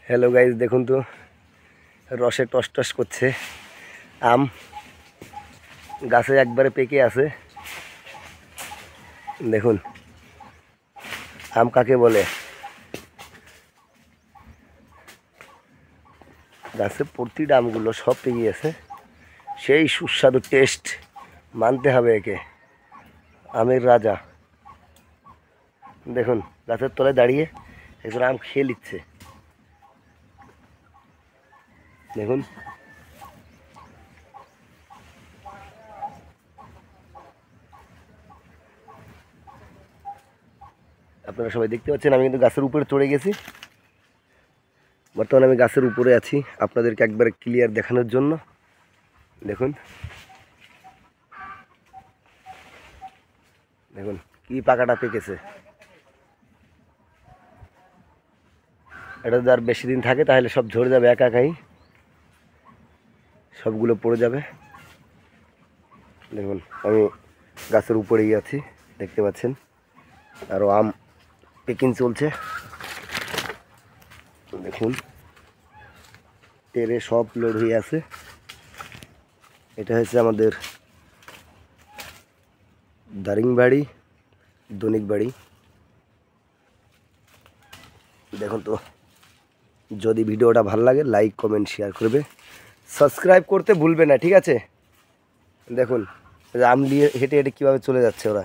Hello guys, দেখুন তো রসে টস টস করছে আম। গাছে একবারে পেকে আছে। দেখুন আম কাকে বলে। গাছে প্রতিটা আমগুলো সব পেকে গেছে। সেই সুস্বাদু টেস্ট, মানতে হবে একে। আমের রাজা। দেখুন গাছের তলায় দাঁড়িয়ে একজন আম খেয়ে নিচ্ছে। দেখুন আপনারা সবাই দেখতে পাচ্ছেন, আমি কিন্তু গাছের উপরে চড়ে গেছি। বর্তমানে আমি গাছের উপরে আছি আপনাদেরকে একবারে ক্লিয়ার দেখানোর জন্য। দেখুন দেখুন কি পাকাটা পেকেছে। এটা যদি আর বেশি দিন থাকে তাহলে সব ঝরে যাবে, একা একাই সবগুলো পড়ে যাবে। দেখুন আমি গাছের উপরেই আছি, দেখতে পাচ্ছেন। আরও আম পেকিং চলছে। দেখুন টেরে সব লোড হয়ে আছে। এটা হচ্ছে আমাদের দারিংবাড়ি দনিকবাড়ি। দেখুন তো, যদি ভিডিওটা ভালো লাগে লাইক কমেন্ট শেয়ার করবে, সাবস্ক্রাইব করতে ভুলবে না, ঠিক আছে। দেখুন আম নিয়ে হেঁটে হেঁটে কীভাবে চলে যাচ্ছে ওরা।